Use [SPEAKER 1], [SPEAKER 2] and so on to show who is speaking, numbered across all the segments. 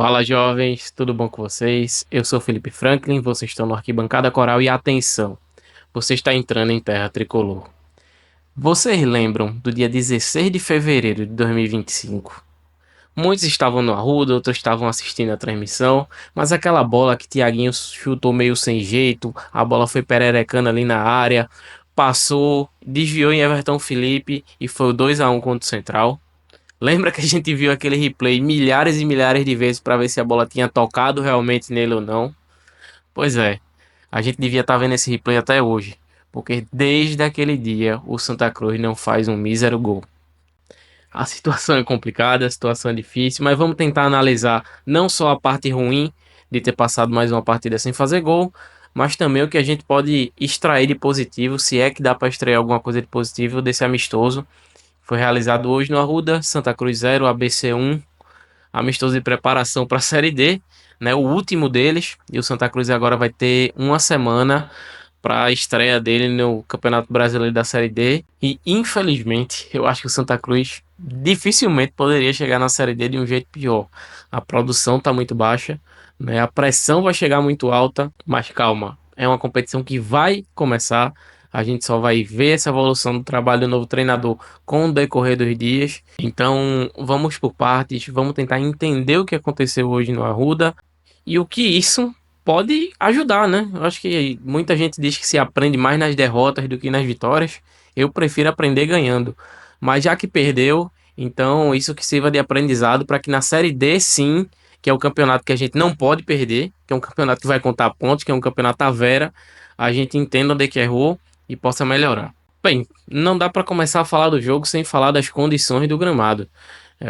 [SPEAKER 1] Fala jovens, tudo bom com vocês? Eu sou Felipe Franklin, vocês estão no Arquibancada Coral e atenção, você está entrando em terra tricolor. Vocês lembram do dia 16 de fevereiro de 2025? Muitos estavam no Arruda, outros estavam assistindo a transmissão, mas aquela bola que Thiaguinho chutou meio sem jeito, a bola foi pererecando ali na área, passou, desviou em Everton Felipe e foi o 2-1 contra o Central. Lembra que a gente viu aquele replay milhares e milhares de vezes para ver se a bola tinha tocado realmente nele ou não? Pois é, a gente devia estar vendo esse replay até hoje, porque desde aquele dia o Santa Cruz não faz um mísero gol. A situação é complicada, a situação é difícil, mas vamos tentar analisar não só a parte ruim de ter passado mais uma partida sem fazer gol, mas também o que a gente pode extrair de positivo, se é que dá para extrair alguma coisa de positivo desse amistoso. Foi realizado hoje no Arruda, Santa Cruz 0, ABC 1, amistoso de preparação para a Série D, né, o último deles, e o Santa Cruz agora vai ter uma semana para a estreia dele no Campeonato Brasileiro da Série D, e infelizmente eu acho que o Santa Cruz dificilmente poderia chegar na Série D de um jeito pior. A produção está muito baixa, né, a pressão vai chegar muito alta, mas calma, é uma competição que vai começar. A gente só vai ver essa evolução do trabalho do novo treinador com o decorrer dos dias. Então, vamos por partes, vamos tentar entender o que aconteceu hoje no Arruda e o que isso pode ajudar, né? Eu acho que muita gente diz que se aprende mais nas derrotas do que nas vitórias. Eu prefiro aprender ganhando. Mas já que perdeu, então isso que sirva de aprendizado para que na Série D, sim, que é o campeonato que a gente não pode perder, que é um campeonato que vai contar pontos, que é um campeonato à vera, a gente entenda onde é que errou e possa melhorar. Bem, não dá para começar a falar do jogo sem falar das condições do gramado.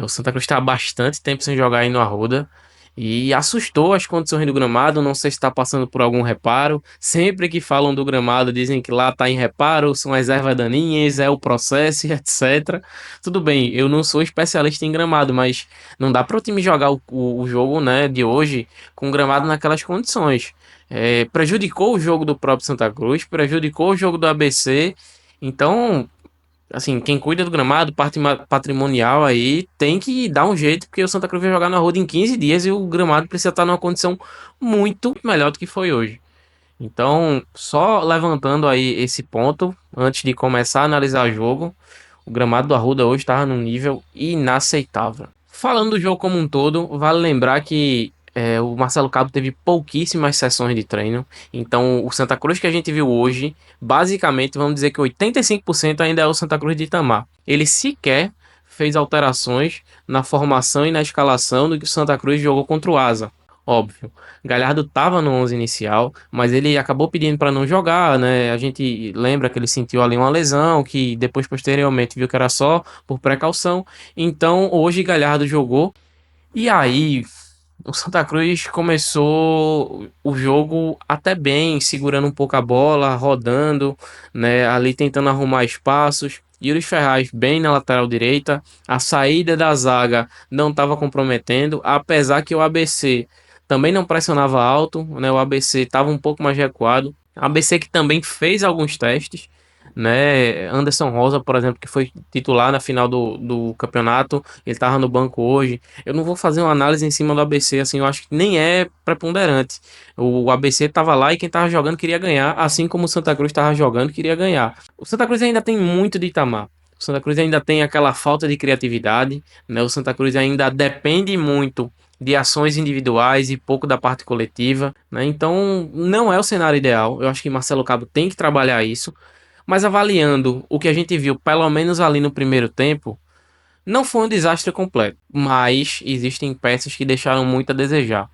[SPEAKER 1] O Santa Cruz está há bastante tempo sem jogar aí no Arruda e assustou as condições do gramado. Não sei se está passando por algum reparo. Sempre que falam do gramado, dizem que lá está em reparo, são as ervas daninhas, é o processo, e etc. Tudo bem, eu não sou especialista em gramado, mas não dá para o time jogar o jogo, né, de hoje com gramado naquelas condições. Prejudicou o jogo do próprio Santa Cruz, prejudicou o jogo do ABC. Então, assim, quem cuida do gramado, parte patrimonial aí, tem que dar um jeito, porque o Santa Cruz vai jogar na Arruda em 15 dias e o gramado precisa estar numa condição muito melhor do que foi hoje. Então, só levantando aí esse ponto, antes de começar a analisar o jogo, o gramado do Arruda hoje estava num nível inaceitável. Falando do jogo como um todo, vale lembrar que o Marcelo Cabo teve pouquíssimas sessões de treino. Então, o Santa Cruz que a gente viu hoje, basicamente, vamos dizer que 85% ainda é o Santa Cruz de Itamar. Ele sequer fez alterações na formação e na escalação do que o Santa Cruz jogou contra o Asa. Óbvio, Galhardo estava no 11 inicial, mas ele acabou pedindo para não jogar, né? A gente lembra que ele sentiu ali uma lesão, que depois posteriormente viu que era só por precaução. Então, hoje Galhardo jogou. E aí, o Santa Cruz começou o jogo até bem, segurando um pouco a bola, rodando, né, ali tentando arrumar espaços. Yuri Ferraz bem na lateral direita. A saída da zaga não estava comprometendo, apesar que o ABC também não pressionava alto, né? O ABC estava um pouco mais recuado. ABC que também fez alguns testes, né? Anderson Rosa, por exemplo, que foi titular na final do campeonato, ele estava no banco hoje. Eu não vou fazer uma análise em cima do ABC, assim, eu acho que nem é preponderante. O ABC estava lá e quem estava jogando queria ganhar, assim como o Santa Cruz estava jogando queria ganhar. O Santa Cruz ainda tem muito de Itamar. O Santa Cruz ainda tem aquela falta de criatividade, né? O Santa Cruz ainda depende muito de ações individuais e pouco da parte coletiva, né? Então, não é o cenário ideal. Eu acho que Marcelo Cabo tem que trabalhar isso. Mas avaliando o que a gente viu, pelo menos ali no primeiro tempo, não foi um desastre completo. Mas existem peças que deixaram muito a desejar.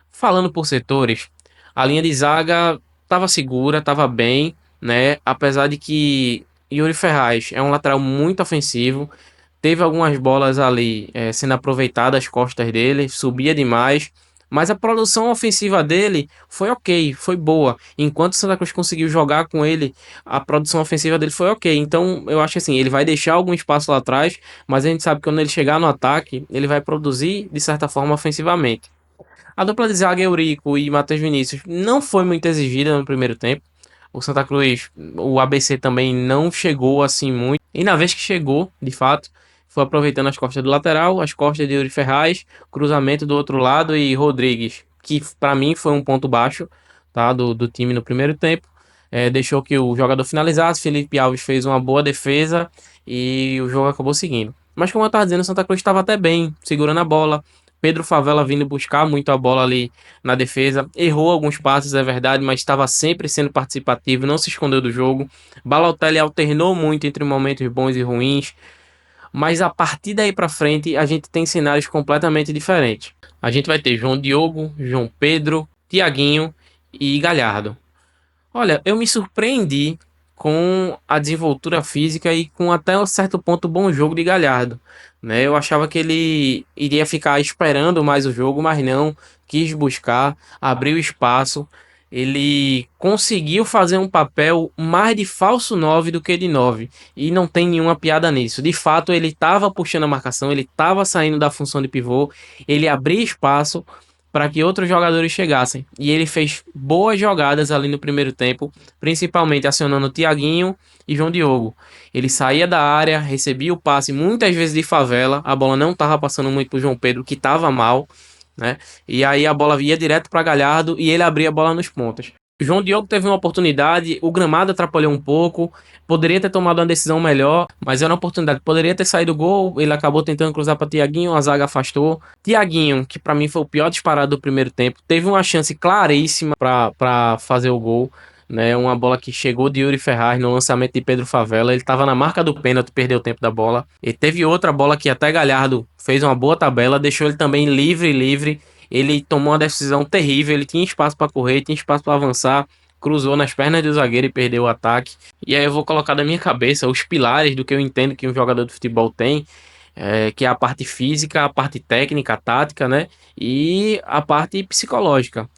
[SPEAKER 1] Falando por setores, a linha de zaga estava segura, estava bem, né? Apesar de que Yuri Ferraz é um lateral muito ofensivo. Teve algumas bolas ali sendo aproveitadas as costas dele, subia demais. Mas a produção ofensiva dele foi ok, foi boa. Enquanto o Santa Cruz conseguiu jogar com ele, a produção ofensiva dele foi ok. Então eu acho que assim, ele vai deixar algum espaço lá atrás, mas a gente sabe que quando ele chegar no ataque, ele vai produzir de certa forma ofensivamente. A dupla de zaga Eurico e Matheus Vinícius não foi muito exigida no primeiro tempo. O Santa Cruz, o ABC também não chegou assim muito. E na vez que chegou, de fato, foi aproveitando as costas do lateral, as costas de Yuri Ferraz, cruzamento do outro lado e Rodrigues, que para mim foi um ponto baixo, tá, do time no primeiro tempo. Deixou que o jogador finalizasse, Felipe Alves fez uma boa defesa e o jogo acabou seguindo. Mas como eu estava dizendo, o Santa Cruz estava até bem, segurando a bola. Pedro Favela vindo buscar muito a bola ali na defesa. Errou alguns passes, é verdade, mas estava sempre sendo participativo, não se escondeu do jogo. Balotelli alternou muito entre momentos bons e ruins. Mas a partir daí para frente, a gente tem cenários completamente diferentes. A gente vai ter João Diogo, João Pedro, Tiaguinho e Galhardo. Olha, eu me surpreendi com a desenvoltura física e com até um certo ponto bom jogo de Galhardo, né? Eu achava que ele iria ficar esperando mais o jogo, mas não, quis buscar, abriu espaço. Ele conseguiu fazer um papel mais de falso 9 do que de 9 e não tem nenhuma piada nisso. De fato, ele estava puxando a marcação, ele estava saindo da função de pivô, ele abria espaço para que outros jogadores chegassem. E ele fez boas jogadas ali no primeiro tempo, principalmente acionando o Thiaguinho e João Diogo. Ele saía da área, recebia o passe muitas vezes de favela, a bola não estava passando muito para o João Pedro, que estava mal, né? E aí a bola ia direto para Galhardo e ele abria a bola nos pontas. O João Diogo teve uma oportunidade, o gramado atrapalhou um pouco, poderia ter tomado uma decisão melhor, mas era uma oportunidade, poderia ter saído o gol, ele acabou tentando cruzar para Tiaguinho, a zaga afastou. Tiaguinho, que para mim foi o pior disparado do primeiro tempo, teve uma chance claríssima para fazer o gol, né? Uma bola que chegou de Yuri Ferraz no lançamento de Pedro Favela, ele estava na marca do pênalti, perdeu o tempo da bola. E teve outra bola que até Galhardo fez uma boa tabela, deixou ele também livre. Ele tomou uma decisão terrível, ele tinha espaço para correr, tinha espaço para avançar, cruzou nas pernas do zagueiro e perdeu o ataque. E aí eu vou colocar da minha cabeça os pilares do que eu entendo que um jogador de futebol tem, que é a parte física, a parte técnica, a tática, né? E a parte psicológica.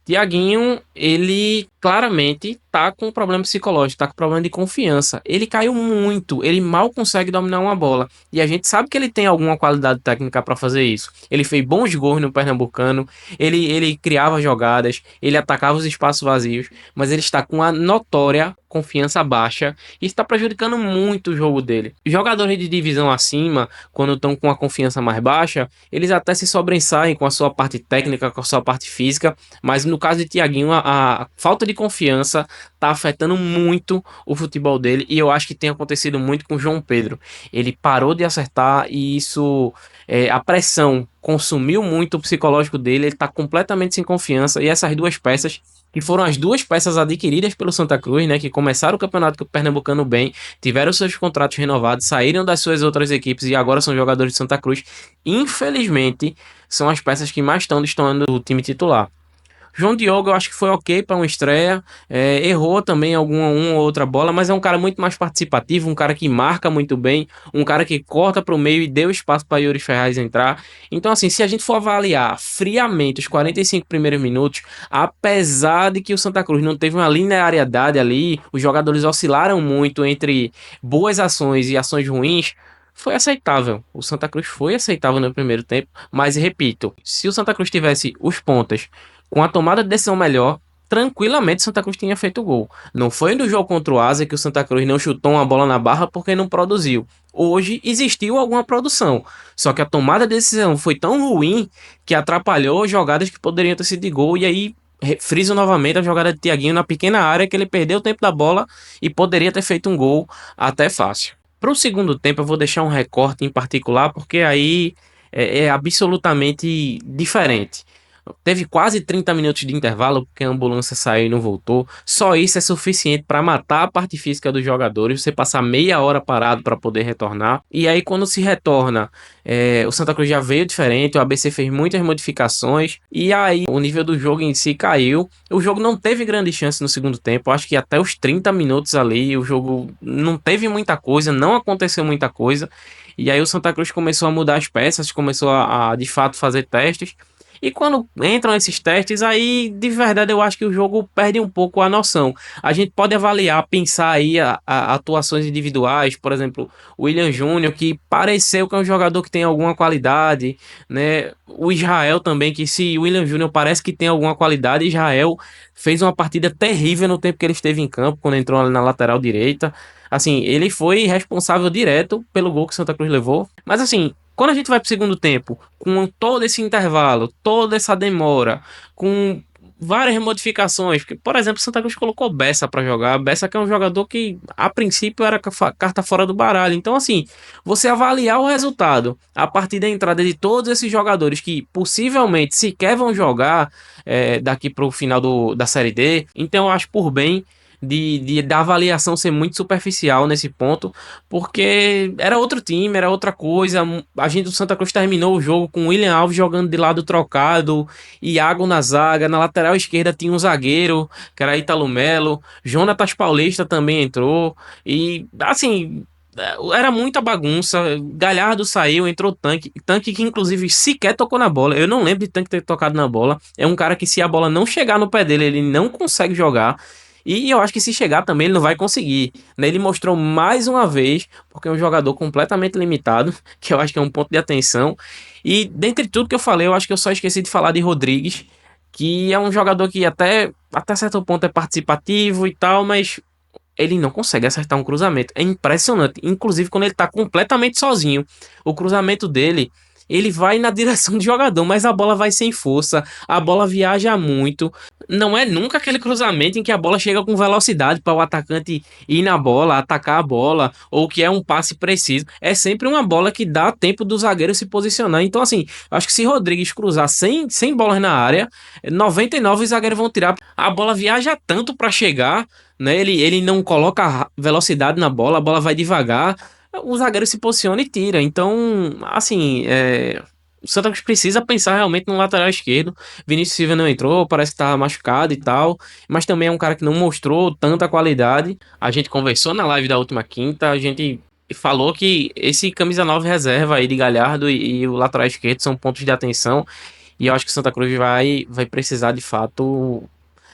[SPEAKER 1] Tiaguinho, ele claramente tá com problema psicológico, tá com problema de confiança. Ele caiu muito, ele mal consegue dominar uma bola. E a gente sabe que ele tem alguma qualidade técnica para fazer isso. Ele fez bons gols no Pernambucano, ele criava jogadas, ele atacava os espaços vazios, mas ele está com a notória confiança baixa e está prejudicando muito o jogo dele. Jogadores de divisão acima, quando estão com a confiança mais baixa, eles até se sobressaem com a sua parte técnica, com a sua parte física, mas no caso de Thiaguinho, a falta de confiança tá afetando muito o futebol dele e eu acho que tem acontecido muito com o João Pedro. Ele parou de acertar e isso, a pressão consumiu muito o psicológico dele, ele tá completamente sem confiança e essas duas peças que foram as duas peças adquiridas pelo Santa Cruz, né, que começaram o campeonato pernambucano bem, tiveram seus contratos renovados, saíram das suas outras equipes e agora são jogadores de Santa Cruz. Infelizmente, são as peças que mais estão destoando do time titular. João Diogo eu acho que foi ok para uma estreia, errou também uma ou outra bola, mas é um cara muito mais participativo, um cara que marca muito bem, um cara que corta para o meio e deu espaço para Yuri Ferraz entrar. Então assim, se a gente for avaliar friamente os 45 primeiros minutos, apesar de que o Santa Cruz não teve uma linearidade ali, os jogadores oscilaram muito entre boas ações e ações ruins, foi aceitável. O Santa Cruz foi aceitável no primeiro tempo, mas repito, se o Santa Cruz tivesse os pontas com a tomada de decisão melhor, tranquilamente Santa Cruz tinha feito o gol. Não foi no jogo contra o Asa que o Santa Cruz não chutou uma bola na barra porque não produziu. Hoje existiu alguma produção, só que a tomada de decisão foi tão ruim que atrapalhou jogadas que poderiam ter sido de gol. E aí friso novamente a jogada de Thiaguinho na pequena área que ele perdeu o tempo da bola e poderia ter feito um gol até fácil. Para o segundo tempo eu vou deixar um recorte em particular porque aí é absolutamente diferente. Teve quase 30 minutos de intervalo, porque a ambulância saiu e não voltou. Só isso é suficiente para matar a parte física dos jogadores. Você passar meia hora parado para poder retornar. E aí, quando se retorna, o Santa Cruz já veio diferente. O ABC fez muitas modificações. E aí, o nível do jogo em si caiu. O jogo não teve grande chance no segundo tempo. Acho que até os 30 minutos ali, o jogo não teve muita coisa, não aconteceu muita coisa. E aí, o Santa Cruz começou a mudar as peças, começou a de fato fazer testes. E quando entram esses testes, aí de verdade eu acho que o jogo perde um pouco a noção. A gente pode avaliar, pensar aí atuações individuais, por exemplo, o William Júnior, que pareceu que é um jogador que tem alguma qualidade, né? O Israel também, que se o William Júnior parece que tem alguma qualidade, Israel fez uma partida terrível no tempo que ele esteve em campo, quando entrou ali na lateral direita. Assim, ele foi responsável direto pelo gol que o Santa Cruz levou. Mas assim, quando a gente vai pro segundo tempo, com todo esse intervalo, toda essa demora, com várias modificações, porque, por exemplo, o Santa Cruz colocou Bessa pra jogar, Bessa que é um jogador que a princípio era carta fora do baralho. Então, assim, você avaliar o resultado a partir da entrada de todos esses jogadores que possivelmente sequer vão jogar daqui pro final da Série D, então eu acho por bem da avaliação ser muito superficial nesse ponto, porque era outro time, era outra coisa. A gente do Santa Cruz terminou o jogo com o William Alves jogando de lado trocado, Iago na zaga, na lateral esquerda tinha um zagueiro, que era Ítalo Melo, Jonatas Paulista também entrou, e assim. Era muita bagunça. Galhardo saiu, entrou Tanque. Tanque que, inclusive, sequer tocou na bola. Eu não lembro de Tanque ter tocado na bola. É um cara que, se a bola não chegar no pé dele, ele não consegue jogar. E eu acho que se chegar também ele não vai conseguir, né? Ele mostrou mais uma vez, porque é um jogador completamente limitado, que eu acho que é um ponto de atenção. E dentre tudo que eu falei, eu acho que eu só esqueci de falar de Rodrigues, que é um jogador que até certo ponto é participativo e tal, mas ele não consegue acertar um cruzamento. É impressionante. Inclusive, quando ele tá completamente sozinho, o cruzamento dele, ele vai na direção do jogador, mas a bola vai sem força, a bola viaja muito. Não é nunca aquele cruzamento em que a bola chega com velocidade para o atacante ir na bola, atacar a bola, ou que é um passe preciso. É sempre uma bola que dá tempo do zagueiro se posicionar. Então, assim, eu acho que se Rodrigues cruzar sem bolas na área, 99 os zagueiros vão tirar. A bola viaja tanto para chegar, né? Ele não coloca velocidade na bola, a bola vai devagar, o zagueiro se posiciona e tira. Então, assim, o Santa Cruz precisa pensar realmente no lateral esquerdo. Vinícius Silva não entrou, parece que tá machucado e tal, mas também é um cara que não mostrou tanta qualidade. A gente conversou na live da última quinta, a gente falou que esse camisa 9 reserva aí de Galhardo e o lateral esquerdo são pontos de atenção, e eu acho que o Santa Cruz vai precisar de fato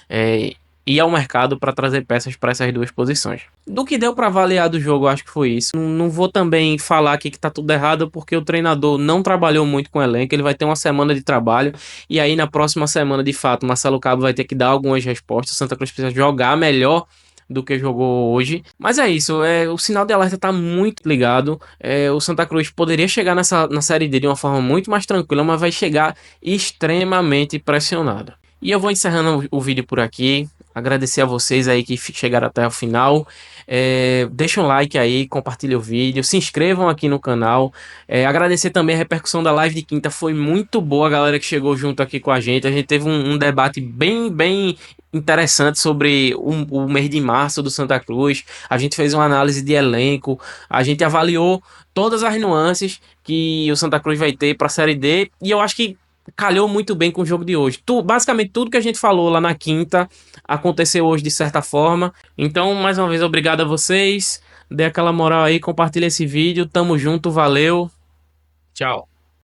[SPEAKER 1] é, ir ao mercado para trazer peças para essas duas posições. Do que deu para avaliar do jogo, eu acho que foi isso. Não vou também falar aqui que tá tudo errado, porque o treinador não trabalhou muito com o elenco, ele vai ter uma semana de trabalho, e aí na próxima semana, de fato, Marcelo Cabo vai ter que dar algumas respostas. O Santa Cruz precisa jogar melhor do que jogou hoje. Mas é isso, o sinal de alerta tá muito ligado. O Santa Cruz poderia chegar na Série D de uma forma muito mais tranquila, mas vai chegar extremamente pressionado. E eu vou encerrando o vídeo por aqui. Agradecer a vocês aí que chegaram até o final. Deixa um like aí, compartilha o vídeo, se inscrevam aqui no canal. Agradecer também a repercussão da live de quinta, foi muito boa a galera que chegou junto aqui com a gente. A gente teve um debate bem interessante sobre o mês de março do Santa Cruz. A gente fez uma análise de elenco, a gente avaliou todas as nuances que o Santa Cruz vai ter para a Série D, e eu acho que calhou muito bem com o jogo de hoje. Basicamente tudo que a gente falou lá na quinta aconteceu hoje de certa forma. Então, mais uma vez, obrigado a vocês. Dê aquela moral aí, compartilha esse vídeo. Tamo junto, valeu. Tchau.